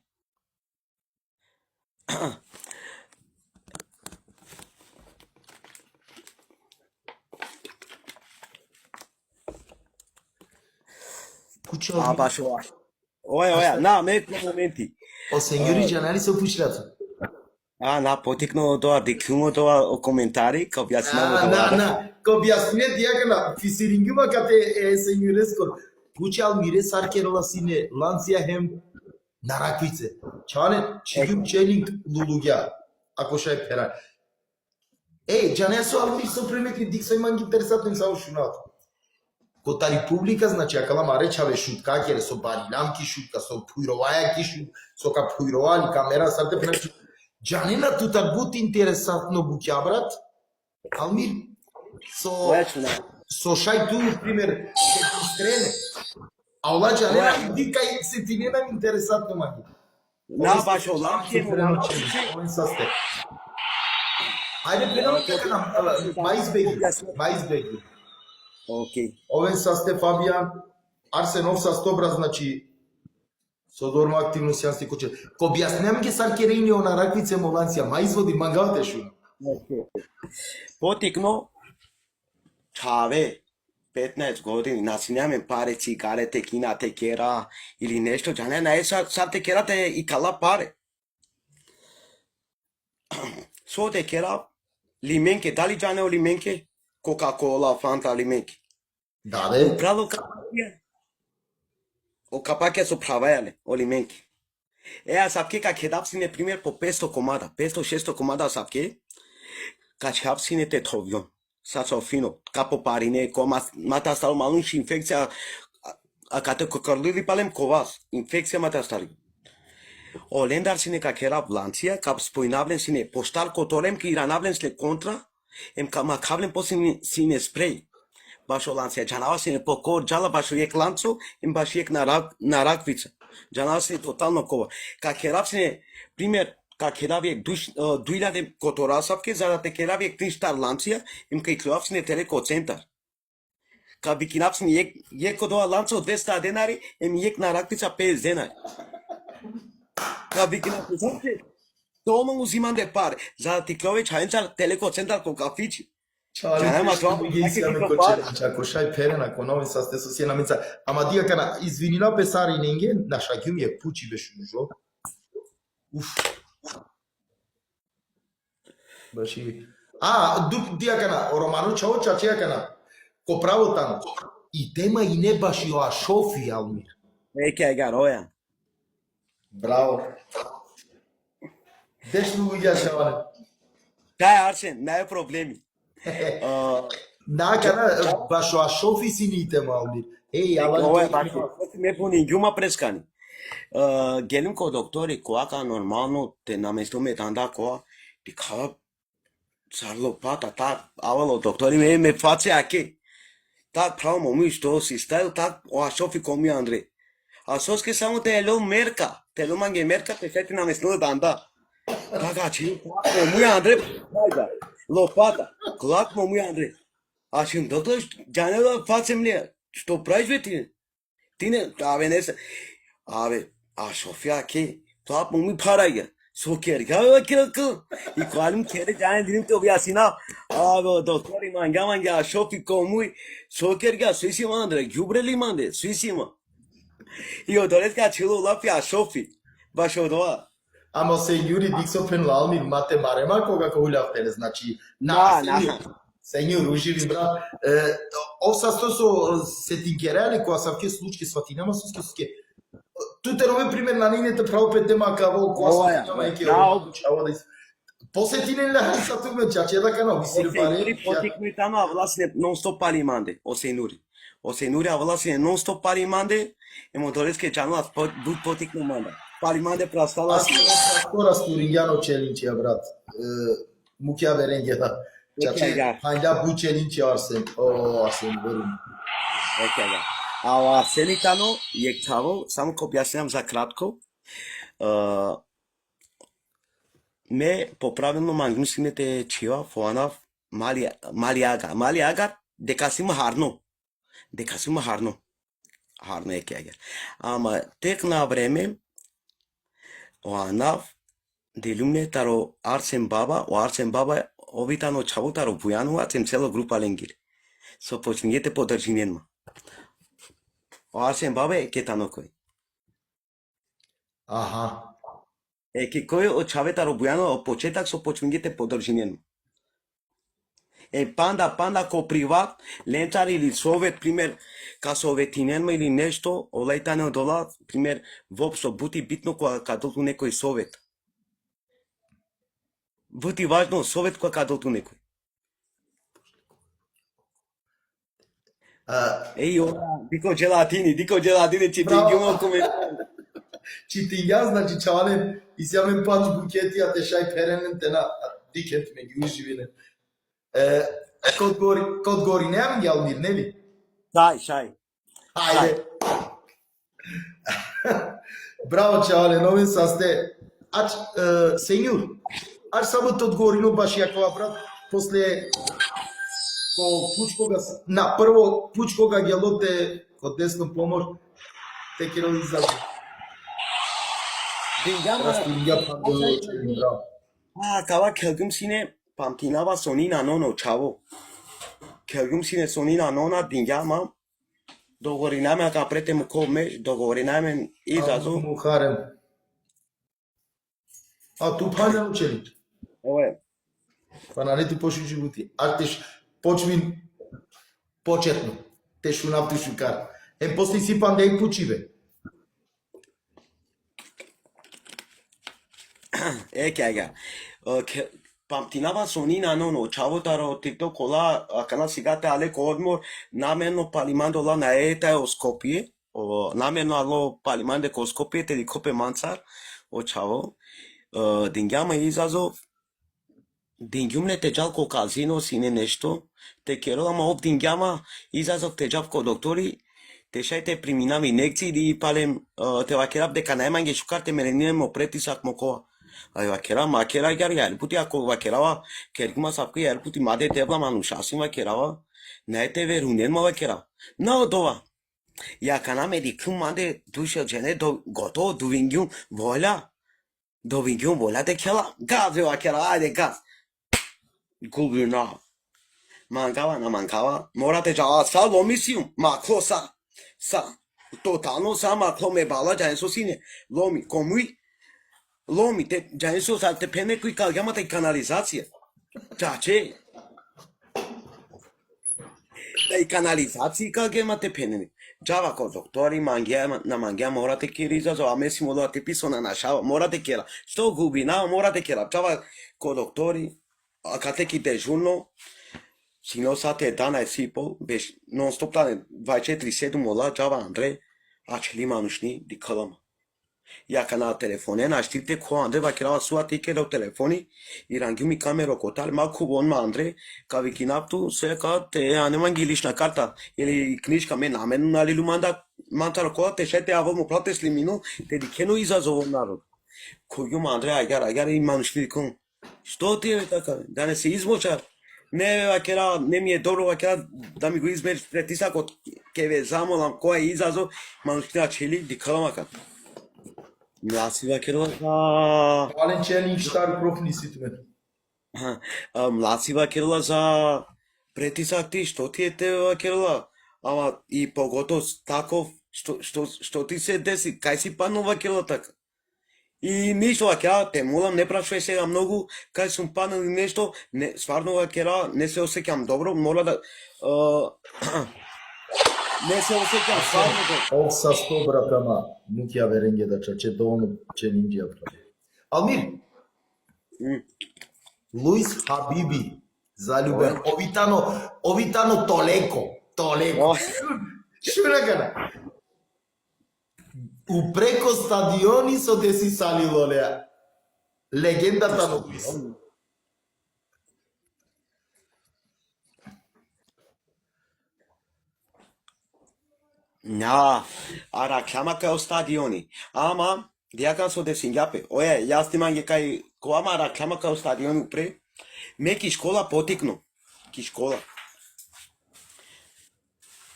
Куча. Башу. Оја, на, меко моменти. О сенјори џанали се опушлато. На, потикно тоа дикумо тоа о коментари, као објаснимо На, ко објасниме дијагана, фисирингума кате сенјорескор. Куча Алмире саркерола сине, ланција хем на раквице. Чале, чигум челинг лулуѓа, ако шај пера. џане со Алмир со приметни дик со иман ги интересатно им само шунато. Кота република, значи, акала маре чаве шутка, кере со баринамки шутка, со пујровајаки шутка, со ка пујровали камера, сарте пеначу. Џанена тута гут интересантно буќа, брат. Алмир, со шај ту, пример, се пострене. А ола џанена дика и се ти нема интересантно маги. На, баш оламки, Овен састе. Ајде, пренам дека нам, мајзбеги. Окей. Овен састе Фабијан, Арсенов са 100, брат, значи, со дорма активно сјансти куче. Ко објаснем ги саркерејни на раквице моланција, ма изводи мангалте шу. Потикно, чаве, 15 години, насинјаме паре, цигарете, кинате кера или нешто, џане на сад те керате и кала паре. Со те кера, лименке, дали џане о лименке? Coca-Cola, Fanta, alimenke. Даде. Comprado o capaz so pravele, o alimenke. Sabe que kedapsine primeiro po 500 komada, 500-600 komada, sabe que? Kachapsine te tovion. Saco fino, capo parine, como mata stalo malunchi, infekcja, a kate kokarlili palem kovas, infekcja mata stali. O lendar sine kakera blanția, cap spoinablen sine postal kotolem ki iranablen sle kontra, em makablen po sine spray. Baš lanția, janava sine pokor, jala baš jek lanco, em baš jek na rakvica. Janava sine totalno kova. Kakera sine, primer, kakera vjek 2000 kotorasavke, zada te kera vjek 300 lanția, em kaj kljuav sine teleko centar. Ka bikinav sine jek kodoa lanco 200 denari, em jek na rakvica 50 denari. Ka bikinav sine, Toma uzimam de pare, za ti klović hajenčar teleko centar ko kafići. Čali, Canım teško atma. mi ga isjame ko Čelić, ako šaj perena, ako novi saste su sjena mica. Ama dija kana, izvinila pesari nenge, na šagjum je pući beš užo. Uf. Baš i... A, dija kana, o romanu čao čačija kana, ko pravo tamo. I tema i ne baš i o Ašofi, Almir. Peki garoja. Bravo. Deš mu uđa šavane. Kaj Arsen, ne je problemi. Na kana, baš o Ašofi si ni tema, Almir. Ej, Ovo je alan baš, me puni njuma preskani. Gelim ko doktori, koaka normalno, te namesto tanda koa, ti kava sarlo pata, ta avalo doktori me face ake. Tak pravo momu što si stavio, tak o Ašofi komi Andre. A sos que samo te lo merca, te lo mange merca, te feti namesto tanda. Така че, мој Андре, мајда, лопата, клак мој Андре. А шим доктор, џане да фацем ли? Што правиш бе ти? Ти не, абе не се. Абе, а Софија ке, тоа моми параја. Сокер, га ке. И калим кере џане дим то објасина. Абе, доктори манга, Софи комуј, сокер га суисима Андре, ѓубрели манде, суисима. И одорет ка чело лапја Софи. Баш одоа. Ама сенјури Диксон Пенлалмир, мате марема кога каулявтеле, значи, Да, сенјур, уживи брат, овса со сетинкерели, која са вке случки сватинама, суске, туте рове пример на нейните право петема каво, која сватинама еке, чава да посетинен ля са туме, чаче да кана, висири паре. Осенури потикнуи тамо, а власне нон-стоп пали манде, осенури. Осенури, а власне нон-стоп пали манде, емотореске чануат потикну манда. Palimande prastala si. Ancora Sturignano challenge brat. Mukia berengeda. Chache handa bu challenge Arsen. Oh Arsen verum. Ekega. A Arsenitano jektavo, samo kopjašnjam za kratko. Me po pravilnom anglийските чива фоанав малиага декасим харно. Декасим харно. Харно екега. Ама тек на време Оанав делумне таро Арсен Баба обитано чавутаро бујанува цем цело група ленгир. Со почингете подржиненма. Арсен Баба е кетано кој. Аха. Е ке кој од чаветаро бујанува од почетак со почингете подржиненма. Е панда ко приват, ленчар или совет, пример, ка советиненма или нешто, олајтане дола, пример, воопшто бути битно кога долту некој совет. Бути важно совет кога долту некој. Еј, ова, дико желатини, че ти ги имам коментар. Читиња, значи чавален, изјамен пач букети, а те шај перенен те на дикет ме ги уживине. Код гори немам ги Алмир, нели? Шај. Ајде. Браво, чавале, новин састе. Сенјур, само те одговорино баш јакова, брат, после пучкога, на прво пучкога гелоте код десно помор, те ке роди за Растинѓа пандо, браво. Кава келгим сине, памтинава сонина ноно, чаво. Келгим сине сонина нона, дингјама, договоринаме, ака претему ко меж, договоринаме изазу. Мухарем. А ту пања ученик. Ое. Па на не ти пошли животи. А теш почвин почетно. Те шунав ти шукар. После си пандеј пучиве. Кега. Памтинава сонина ноно, чавотаро тикто кола, акана сигате але кодмор, намерно палимандола на етао Скопје, намерно ало палиманде ко Скопје, тели копе манцар, о чаво, дингјама изазов, дингјумне теџал ко казино сине нешто, те керолама об дингјама изазов теџав ко доктори, те шајте приминами инекции ди палем, те вакерап дека најмање шукарте меренемо претисак мокоа. Ai vaquera maquera yar puti ako vaquera kerkma sabke yar puti made tebla manu shasim vaquera na te verunen ma vaquera no dova ya kana medikum made dusha jene do goto dovingyum vola de kela gaz vaquera ade gaz gulbuna Mancava, na mancava, morate già sa lomisium, ma cosa? Sa, totano sa, ma come bala già in sosine, lomi, comui, lomi, te già in sosa, te pene qui calgama te canalizzazione. Già c'è, te canalizzazione calgama te pene. Già va con dottori, mangiamo, na mangiamo, morate che risa, so, a me si modo te pisona na shava, morate che la, sto gubina, morate che la, già va con dottori, a cate chi dejuno, Sino sa te dana sipo, beş non stop tane vayçe trisedu mola cava Andre açli manuşni dikalama. Ya kana telefonen açtite ko Andre va kira sua tike do telefoni irangiu mi camero kotal ma kubon ma Andre kavi kinaptu se ka te aneman gilish na karta ili knjiška me namen na lumanda mantar ko te šete avo mu protes limino te dikenu izazov narod. Koju Andre agar i manuşni kon. Što ti je tako? Danas se izmočar. Не вакера, не ми е добро вакера да ми го измериш претисакот, ке ве замолам кој е изазов, манушкина чели дикаламака. Мласи вакера, Alen challenge profni situmen. мласи вакера за претисак ти, што ти е те вакера, ама и погото таков, што ти се деси, кај си паднал вакера така. И ништо вакера, те молам, не прашувај сега многу, кај сум паднал и нешто, не, стварно вакера, не се осеќам добро, мора да... не се осеќам стварно добро. Ов са 100 братама, нуќја веренге да чаче доволно ченинџија прави. Алмир, Луис Хабиби, залюбен, овитано толеко. Шуракана. Упреко стадиони со деси салило леа. Легендата на Луис. Ja, ara klama o stadioni. Ama, diakan so de Singape. Oje, jaz ti imam kaj, ko ama ara klama o stadioni pre, me ki škola potiknu. Ki škola.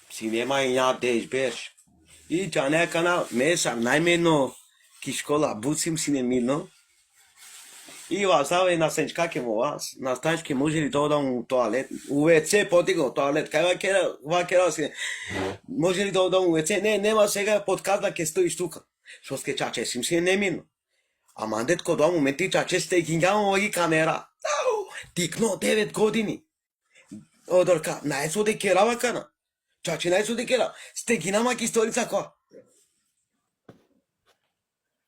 Si nema i ja deš beš. I čane kana, me sam najmeno ki škola, bucim si ne milno. I vasave na senčkake mo vas, na stančke moželi to dam u toalet, u WC potignu toalet, kaj vakera si, moželi to dam u WC, ne, nema сега подказна ке стоиш тука, што ске чаче сим си немино. А мандет ко дом моменти чаче сте гингамо оги камера, тикно 9 години. Одорка, најсо де керава кана, чаче најсо де кера, сте гинама ки сторица ко.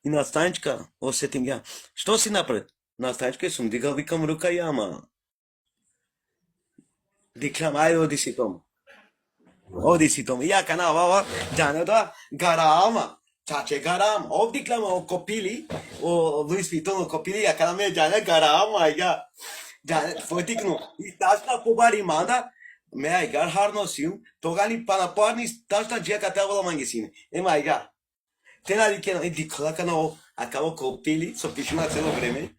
И на станчка осетим ја, што си напред? Na stančke sum digao, vikam ruka jama. Diklam, ajde odi si tom. Ja kana vava, džane da garama. Čače garam, ovdiklam o kopili, o Louis Vuitton o kopili, ja kana me džane garama, ja. Džane, fotiknu. I tašta pobari manda, me ajgar harno sium, togani panaparni tašta džeka tevalo mangisine. Ema ajgar. Tena dikena, dikla kana o, acabo kopili, so pišuna celo vreme.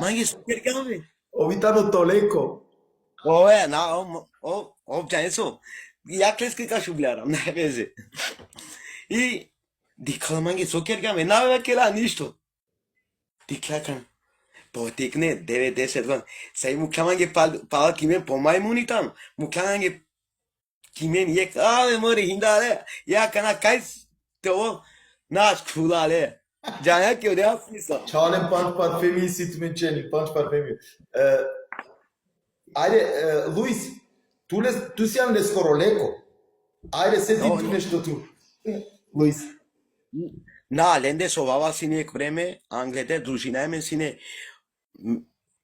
Mangi super game. Ovitano toleco. Oe, na, občanstvo. Ja kleske ka šubljaram, najveze. I dikala mangi super game, navekela ništo. Dikla kan, potekne 9-10 godina. Sai muklamange pala kimen pomajmuni tamo. Muklamange kimen jek, ale mori hindale. Ja kana kajs te ovo naš kulale. Jaya que eu dei a pista. Çağlen punch parfemi situmen cheni, punch parfemi. Ajde, Luis, tu si am descoroleco. Ajde, se ti tu nešto tu. Luis. Na, lende sovava sine vreme, anglete družina men sine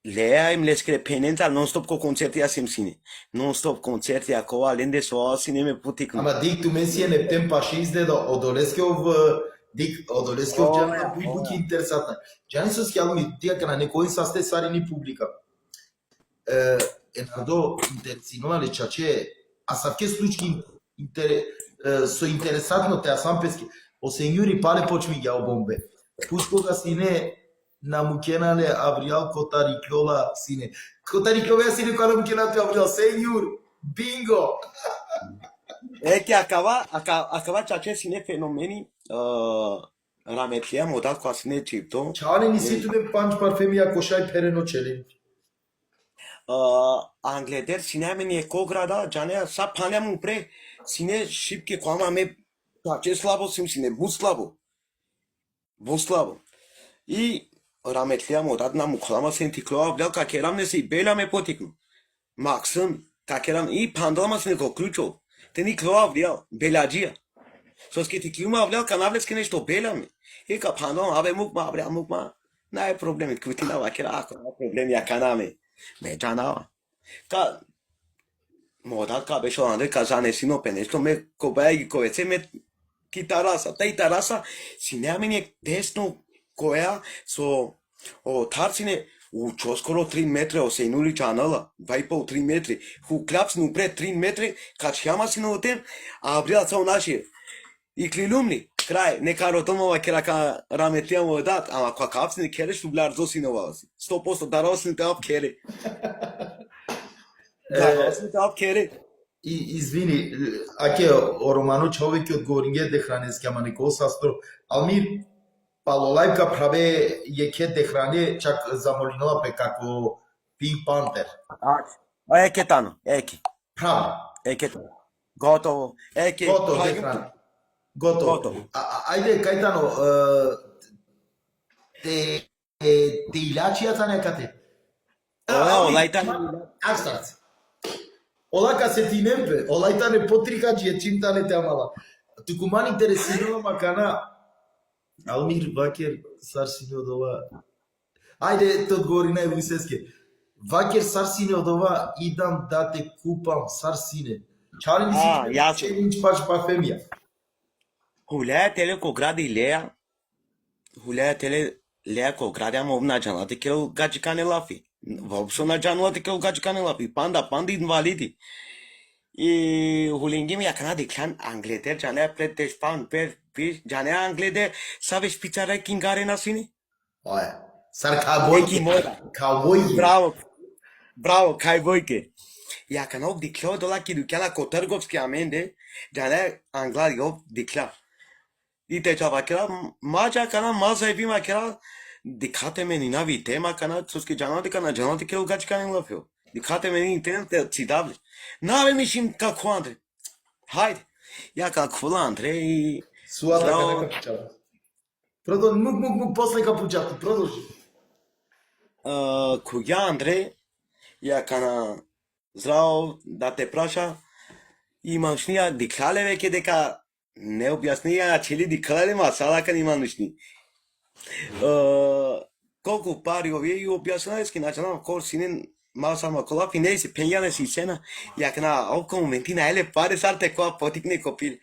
Lea im leskre penenta non-stop co concerti asim sine. Non-stop concerti acolo, lende sovava sine me putic. Ama dik tu mensi ne tempa šizde da Odoleskov Gianna buki interesantna. Gianni so schialmi dia kana neko in sa stessa arini pubblica. Enardo intersinale ceace a sa che slučki so interesantno te asampeski. O senjuri pale počmi ja o bombe. Pusko ga sine na mukenale Abrial Cotariclola sine. Cotariclola sine quando mukena tu Abrial senjur. Bingo. É que acaba ceea sine fenomeni rametlia modat cu asine cipto. Çağne nisitu de punch parfemia coșai pereno challenge. Angleder sinemeni kograda cane sa panem upre sine şipke kama me paçe slabo sim sine bu slabo i rametlia modat na muklama sentiklova bel kakeram nesi bela me potiknu maksın kakeram i pandlamasını kokluço teni klova bel belagia sos que ti klima bel kanables que nesto bela me e ka pandlam abe mukma não é problema que tu não vai querer não é problema ya kaname me cana ka modat ka beşo ande kazanesi no penesto me kobai koetse me kitarasa teitarasa sinemeni desno koea so o tarsine u čoskoro 3 metre o seinuli čanala 2,5-3 metri hu klaps nu pre 3 metri kad šjama si na otem a abrila cao naši i klilumni kraj neka rotomova kera ka rametlijamo dat ama kwa kapsini kere šublar zosinova 100% darosni te op kere darosni te op kere Извини, аке Романо човек од Горинге дехранес ама неко састро. Алмир Палолајка праве еке дехране чак замолинала пе како Pink Panther. Eke tano eke Право. eke gotovo eke Готово дехране. Готово. Ајде кајтано те илачијата некате. Арстарц. Ола се тинемпе, олајтане потрикаџи чимтане те амала. Тукуман интересирала макана Алмир Вакер Сарсине од ова. Ајде те одговори на Евлисеске. Вакер Сарсине од ова идам да те купам Сарсине. Чарени си јас челендж паш парфемија. Hulea tele ko gradi lea. Hulea tele lea ko gradi am obna jana te kelo gajikane lafi. Vopso na janua te kelo gajikane lafi. Panda invalidi. E hulingi mi akana diklan Angleter jane pre despan per jane Angleter sabes pichara kingare na sini. Oia, sar cowboy. Eki moda. Cowboy. Bravo, cowboy ke. Ja kan ook dikla dola ki dukala Kotargovski amende jane Angla go dikla. И те чава кера мача кана маза и бима кера дикате ме ни нави тема кана цуски джанати кана джанати кел гач кана лафио дикате ме ни тема те цидавли наве мишим како Андре хајде ја како Андре и Суата кана капучата. Мук после капучата, продолжи. Кога Андре ја кана здраво да те праша имаш нија диклале веќе дека не објаснија чели диклале масала кан иманушни. Колку пари овие и објаснаа ски начинам корсинен масама колапи не се пенјане си сена ја кана овко моменти на еле пари сарте која потикне копил.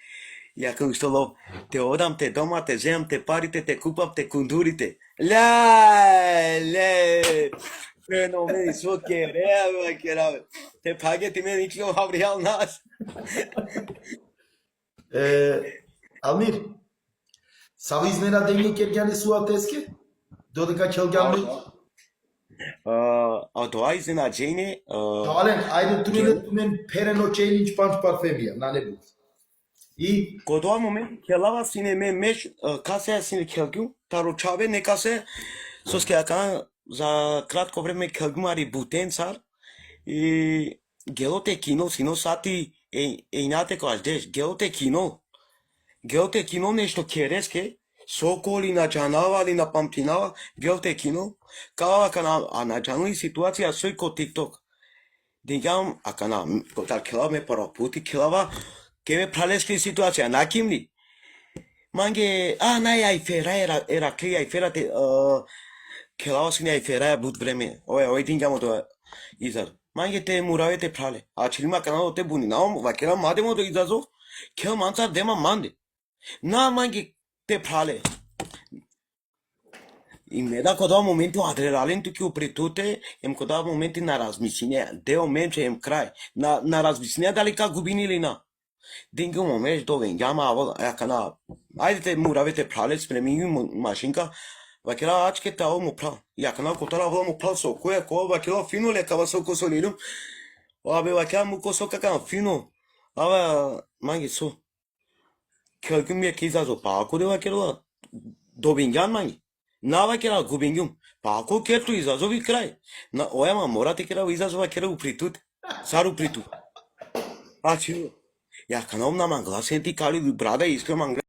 Ја кај устолов те одам те дома те земам те парите те купам те кундурите. Ле феномени со кереа кераве. Те пагети ме никло хавриал нас. Алмир, сави изненадење Кергјане суатеске? Додека Келгјан А тоа изненаđење Тален, ајде тумен перено челендж панч парфемија на небу. И Кога тоа момент келава сине ме меш касе сине келгју, таро чаве не касе со скеака за кратко време келгјумари бутен цар и гелоте кино сино сати ејнате која деш гелоте кино нешто кереске соколи на джанава или на памтинава гелоте кино кава кана а на джану и ситуација сој ко тикток дигам а кана кота келаме пара пути келава ке ме пралески ситуација на кимни манге нај ајфера era кли ајфера те келава сине ајфера бут време ој дингамо тоа изар манге те муравете прале а чилима канало те буни наом вакера мадемо до изазов кел манца дема манде на манге те прале и ме да кога моменти адреналин туки упритуте ем кога моменти на размислење део менче ем крај на размислење дали ка губини или на динго момент до вењама а кана ајде те муравете прале спреми машинка вакера ачкете аво му прал. Ја кана котара аво му прал со која вакера фино лекава со косолилум. Абе вакера му косо кака фино. Абе манги со. Келкум ја кизазо па ако де вакера добинган манги. Нава кера губингјум. Па ако керту изазови крај. На ојама морате кера изазова кера упритут. Сару притут. А чи? Ја каном на мангласен ти кали брада искрем